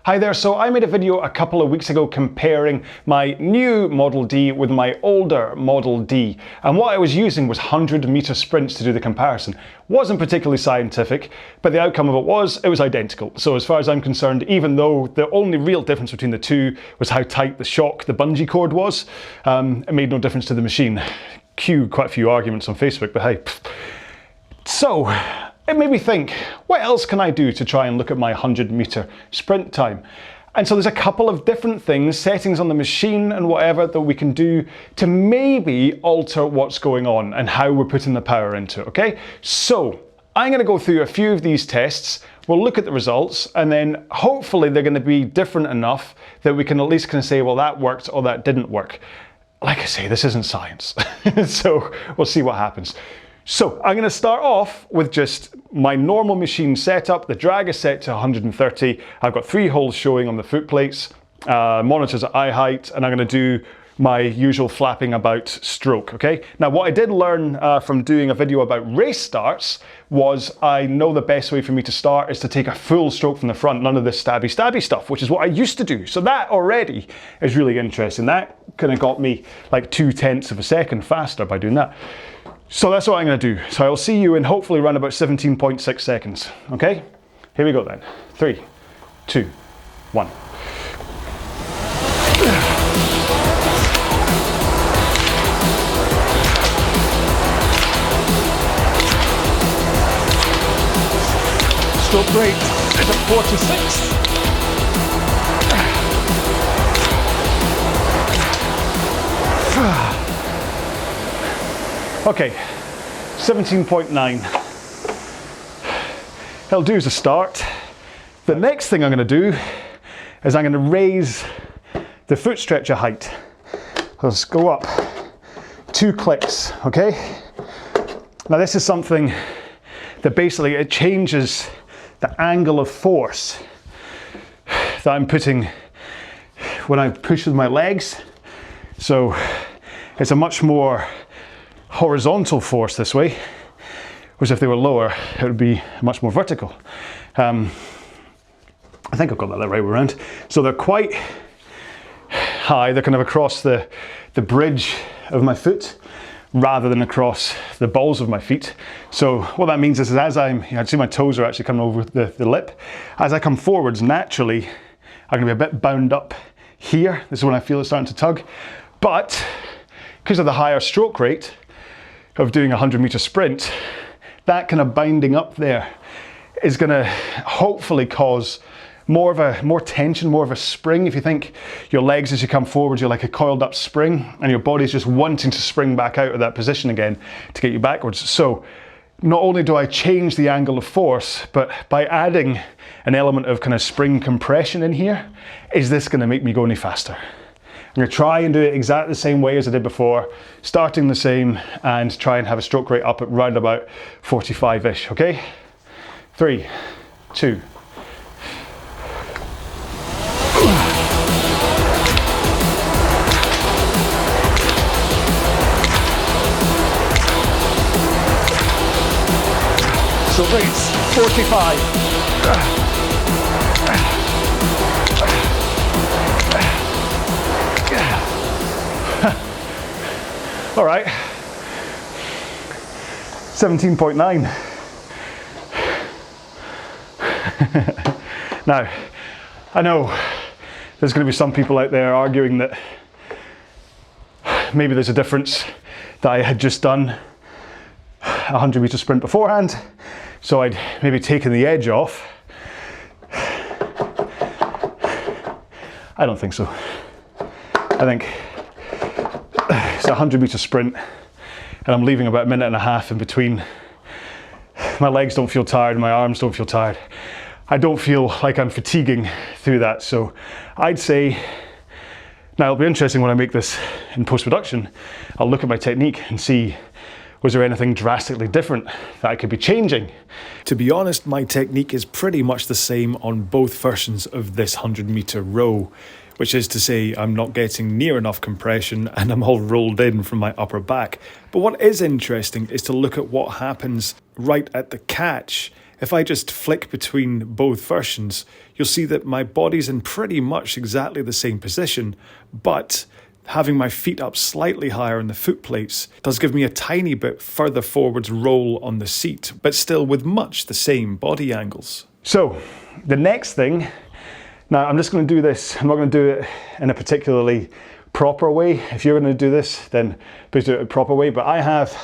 Hi there, so I made a video a couple of weeks ago comparing my new Model D with my older Model D, and what I was using was 100-meter sprints to do the comparison. Wasn't particularly scientific, but the outcome of it was identical. So as far as I'm concerned, even though the only real difference between the two was how tight the bungee cord was, it made no difference to the machine. Cue quite a few arguments on Facebook, but hey. So, it made me think, what else can I do to try and look at my 100-meter sprint time? And so there's a couple of different things, settings on the machine and whatever, that we can do to maybe alter what's going on and how we're putting the power into it, okay? So, I'm gonna go through a few of these tests, we'll look at the results, and then hopefully they're gonna be different enough that we can at least kind of say, well, that worked or that didn't work. Like I say, this isn't science, so we'll see what happens. So I'm going to start off with just my normal machine setup. The drag is set to 130. I've got 3 holes showing on the foot plates, monitors at eye height, and I'm going to do my usual flapping about stroke, okay? Now what I did learn from doing a video about race starts was I know the best way for me to start is to take a full stroke from the front, none of this stabby stuff, which is what I used to do. So that already is really interesting. That kind of got me like 0.2 of a second faster by doing that. So that's what I'm going to do. So I'll see you in hopefully around about 17.6 seconds. Okay? Here we go then. 3, 2, 1. Stroke rate is at 46. Okay, 17.9. That'll do as a start. The next thing I'm going to do is I'm going to raise the foot stretcher height. Let's go up 2 clicks, okay? Now this is something that basically it changes the angle of force that I'm putting when I push with my legs. So it's a much more horizontal force this way, whereas if they were lower, it would be much more vertical. I think I've got that the right way around. So they're quite high, they're kind of across the bridge of my foot, rather than across the balls of my feet. So what that means is as I'd see my toes are actually coming over the lip. As I come forwards, naturally, I'm gonna be a bit bound up here. This is when I feel it starting to tug. But because of the higher stroke rate of doing a 100-meter sprint, that kind of binding up there is going to hopefully cause more tension, more of a spring. If you think your legs as you come forward, you're like a coiled up spring, and your body's just wanting to spring back out of that position again to get you backwards. So not only do I change the angle of force, but by adding an element of kind of spring compression in here, is this going to make me go any faster? I'm going to try and do it exactly the same way as I did before, starting the same, and try and have a stroke rate up at round about 45-ish, okay? 3, 2. Stroke rates, 45. All right, 17.9. Now, I know there's going to be some people out there arguing that maybe there's a difference that I had just done a 100-meter sprint beforehand, so I'd maybe taken the edge off. I don't think so. I think it's a 100-meter sprint and I'm leaving about 1.5 minutes in between. My legs don't feel tired, my arms don't feel tired. I don't feel like I'm fatiguing through that. So I'd say, now it'll be interesting when I make this in post-production, I'll look at my technique and see, was there anything drastically different that I could be changing? To be honest, my technique is pretty much the same on both versions of this 100-meter row, which is to say I'm not getting near enough compression and I'm all rolled in from my upper back. But what is interesting is to look at what happens right at the catch If I just flick between both versions, you'll see that my body's in pretty much exactly the same position, but having my feet up slightly higher on the foot plates does give me a tiny bit further forwards roll on the seat, but still with much the same body angles. So the next thing, now I'm just going to do this, I'm not going to do it in a particularly proper way. If you're going to do this, then please do it a proper way, but I have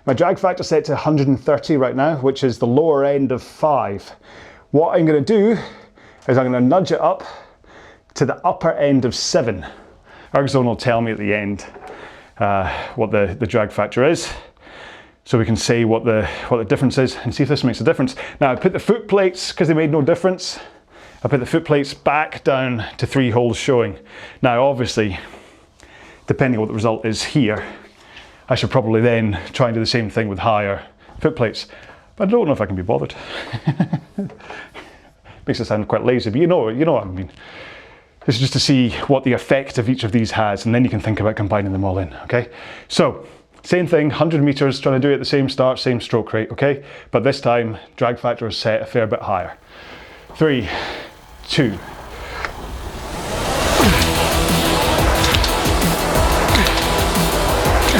my drag factor set to 130 right now, which is the lower end of 5. What I'm going to do is I'm going to nudge it up to the upper end of 7. RowAlong will tell me at the end what the drag factor is, so we can say what the difference is and see if this makes a difference. Now I put the foot plates, because they made no difference, I put the foot plates back down to 3 holes showing. Now obviously, depending on what the result is here, I should probably then try and do the same thing with higher foot plates, but I don't know if I can be bothered. Makes it sound quite lazy, but you know what I mean. This is just to see what the effect of each of these has, and then you can think about combining them all in, okay? So, same thing, 100 meters, trying to do it at the same start, same stroke rate, okay? But this time, drag factor is set a fair bit higher. 3, 2.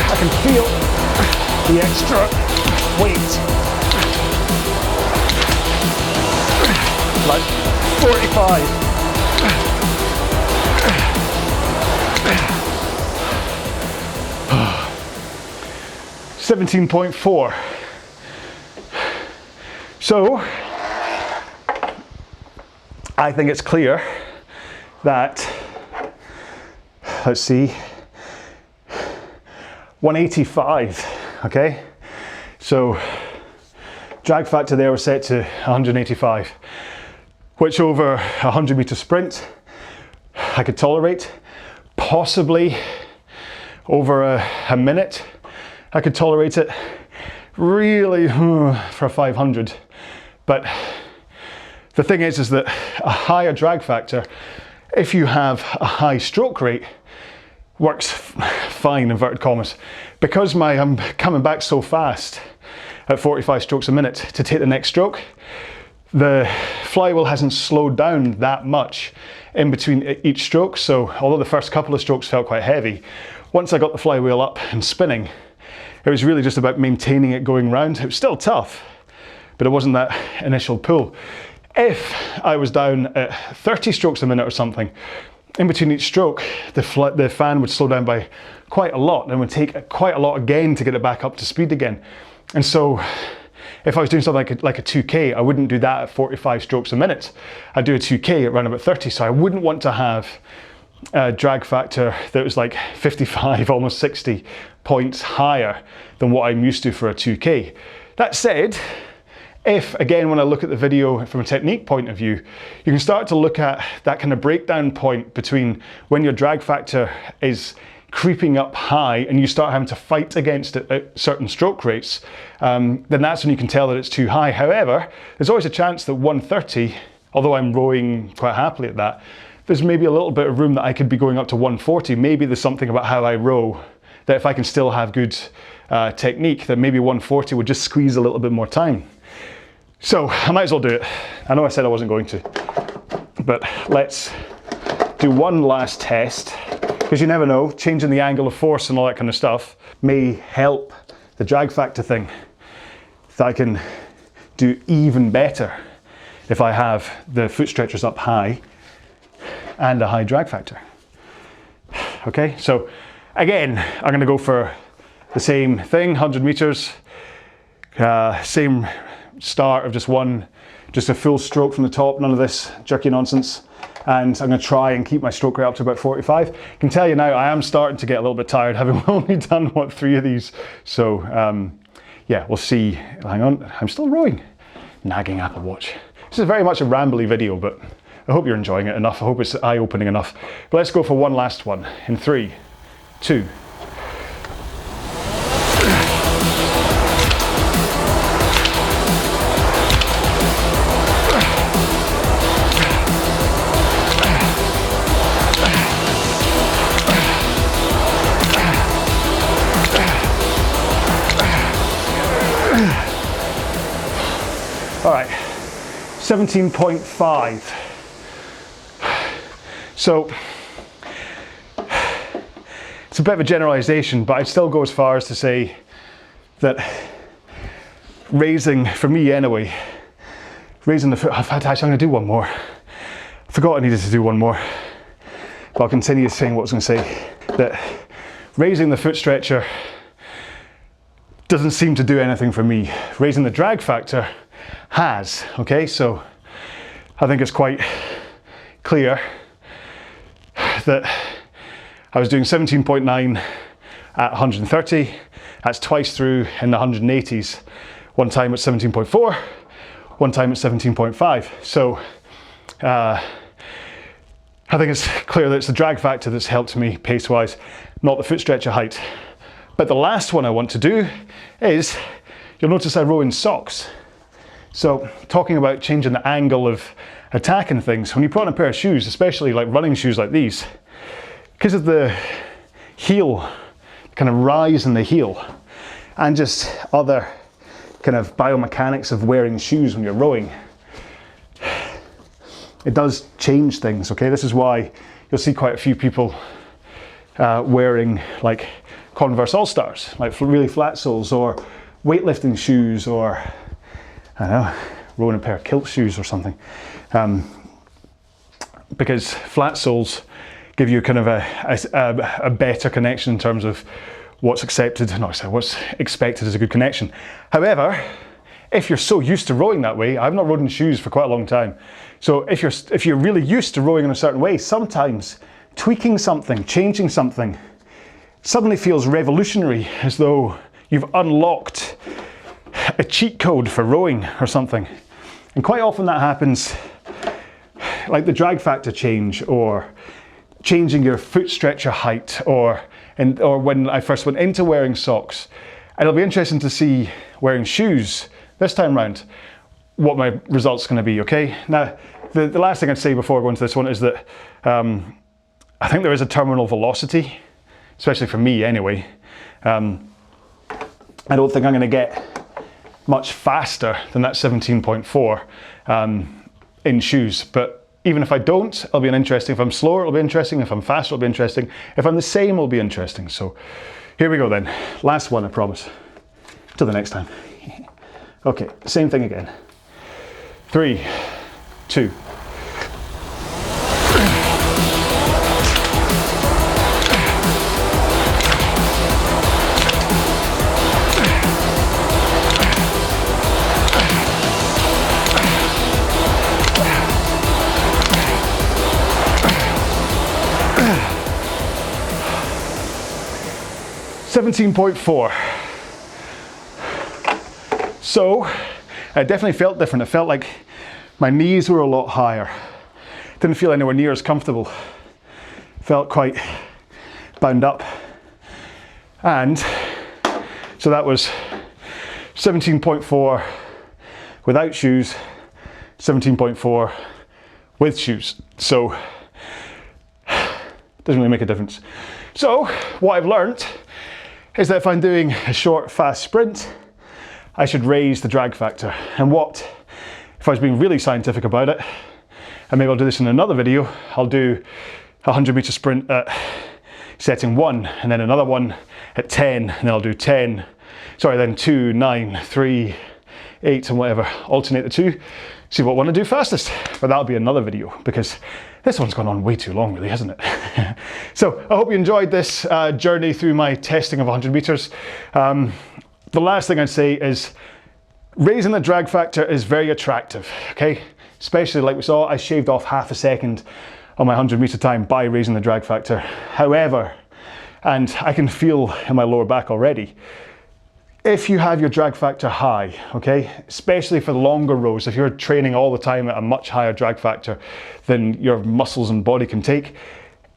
I can feel the extra weight. Like 45. 17.4. So, I think it's clear that, let's see, 185, okay? So, drag factor there was set to 185, which over a 100 meter sprint, I could tolerate. Possibly over a minute, I could tolerate it. Really, for a 500. But the thing is that a higher drag factor, if you have a high stroke rate, works fine, inverted commas. Because I'm coming back so fast at 45 strokes a minute to take the next stroke, the flywheel hasn't slowed down that much in between each stroke. So although the first couple of strokes felt quite heavy, once I got the flywheel up and spinning, it was really just about maintaining it going round. It was still tough, but it wasn't that initial pull. If I was down at 30 strokes a minute or something, in between each stroke, the fan would slow down by quite a lot and would take quite a lot again to get it back up to speed again. And so if I was doing something like a 2K, I wouldn't do that at 45 strokes a minute. I'd do a 2K at around about 30, so I wouldn't want to have a drag factor that was like 55, almost 60 points higher than what I'm used to for a 2K. That said, if, again, when I look at the video from a technique point of view, you can start to look at that kind of breakdown point between when your drag factor is creeping up high and you start having to fight against it at certain stroke rates, then that's when you can tell that it's too high. However, there's always a chance that 130, although I'm rowing quite happily at that, there's maybe a little bit of room that I could be going up to 140. Maybe there's something about how I row that if I can still have good technique, that maybe 140 would just squeeze a little bit more time. So I might as well do it. I know I said I wasn't going to, but let's do one last test, because you never know, changing the angle of force and all that kind of stuff may help the drag factor thing, that I can do even better if I have the foot stretchers up high and a high drag factor. Okay, so again, I'm going to go for the same thing, 100 meters, same start of just a full stroke from the top, none of this jerky nonsense. And I'm going to try and keep my stroke rate up to about 45. I can tell you now, I am starting to get a little bit tired, having only done, what, 3 of these. So yeah, we'll see. Hang on, I'm still rowing. Nagging Apple Watch. This is very much a rambly video, but I hope you're enjoying it enough. I hope it's eye-opening enough. But let's go for one last one in 3, 2. All right. 17.5. So it's a bit of a generalization, but I'd still go as far as to say that raising, for me anyway, raising the foot, actually I'm going to do one more. I forgot I needed to do one more, but I'll continue saying what I was going to say. That raising the foot stretcher doesn't seem to do anything for me. Raising the drag factor has, okay? So I think it's quite clear that I was doing 17.9 at 130. That's twice through in the 180s. One time at 17.4, one time at 17.5. So I think it's clear that it's the drag factor that's helped me pace-wise, not the foot stretcher height. But the last one I want to do is, you'll notice I row in socks. So talking about changing the angle of attack and things, when you put on a pair of shoes, especially like running shoes like these, because of the heel, kind of rise in the heel, and just other kind of biomechanics of wearing shoes when you're rowing, it does change things, okay? This is why you'll see quite a few people wearing like Converse All-Stars, like really flat soles, or weightlifting shoes, or I don't know, rowing a pair of kilt shoes or something. Because flat soles give you kind of a better connection in terms of what's accepted, what's expected as a good connection. However, if you're so used to rowing that way, I've not rowed in shoes for quite a long time. So if you're really used to rowing in a certain way, sometimes tweaking something, changing something, suddenly feels revolutionary, as though you've unlocked a cheat code for rowing or something. And quite often that happens, like the drag factor change, or changing your foot stretcher height, or when I first went into wearing socks. And it'll be interesting to see wearing shoes this time round, what my result's going to be, okay? Now, the last thing I'd say before I go into this one is that I think there is a terminal velocity, especially for me anyway. I don't think I'm going to get much faster than that 17.4 in shoes, but even if I don't, it'll be interesting. If I'm slower, it'll be interesting. If I'm faster, it'll be interesting. If I'm the same, it'll be interesting. So here we go then. Last one, I promise. Till the next time. Okay, same thing again. 3, 2. $17.4. So it definitely felt different. It felt like my knees were a lot higher. Didn't feel anywhere near as comfortable. Felt quite bound up. And so that was 17.4 without shoes, 17.4 with shoes. So doesn't really make a difference. So what I've learned is that if I'm doing a short, fast sprint, I should raise the drag factor. And what, if I was being really scientific about it, and maybe I'll do this in another video, I'll do a 100-meter sprint at setting 1, and then another one at 10, and then I'll do 10, then 2, 9, 3, 8, and whatever, alternate the two, see what one I do fastest. But that'll be another video, because this one's gone on way too long, really, hasn't it? So I hope you enjoyed this journey through my testing of 100 meters. The last thing I'd say is raising the drag factor is very attractive, okay? Especially like we saw, I shaved off half a second on my 100-meter time by raising the drag factor. However, and I can feel in my lower back already, if you have your drag factor high, okay, especially for longer rows, if you're training all the time at a much higher drag factor than your muscles and body can take,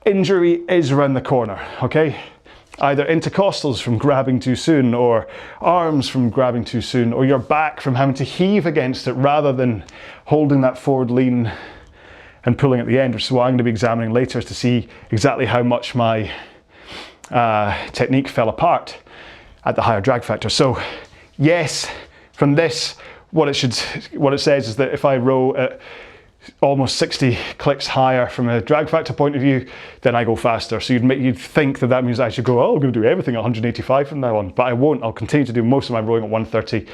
injury is around the corner, okay? Either intercostals from grabbing too soon, or arms from grabbing too soon, or your back from having to heave against it rather than holding that forward lean and pulling at the end, which is what I'm going to be examining later, to see exactly how much my technique fell apart at the higher drag factor. So yes, from this, what it says is that if I row at almost 60 clicks higher from a drag factor point of view, then I go faster. So you'd think that means I should go, oh, I'm going to do everything at 185 from now on, but I won't. I'll continue to do most of my rowing at 130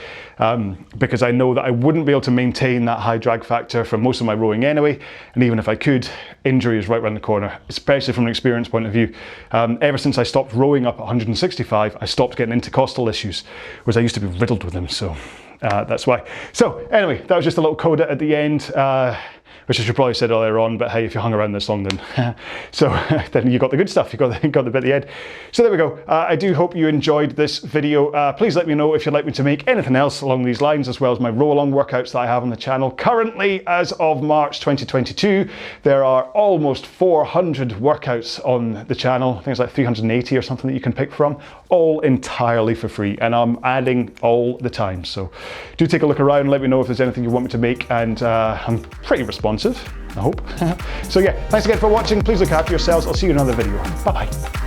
because I know that I wouldn't be able to maintain that high drag factor for most of my rowing anyway. And even if I could, injury is right around the corner, especially from an experience point of view. Ever since I stopped rowing up at 165, I stopped getting intercostal issues, whereas I used to be riddled with them. So that's why. So anyway, that was just a little coda at the end. Which I should probably said earlier on, but hey, if you hung around this long, then then you got the good stuff. You got the bit at the end. So there we go. I do hope you enjoyed this video. Please let me know if you'd like me to make anything else along these lines, as well as my RowAlong workouts that I have on the channel. Currently, as of March 2022, there are almost 400 workouts on the channel. I think it's like 380 or something that you can pick from, all entirely for free, and I'm adding all the time. So do take a look around and let me know if there's anything you want me to make, and I'm pretty responsive, I hope. So yeah, thanks again for watching. Please look after yourselves. I'll see you in another video. Bye bye.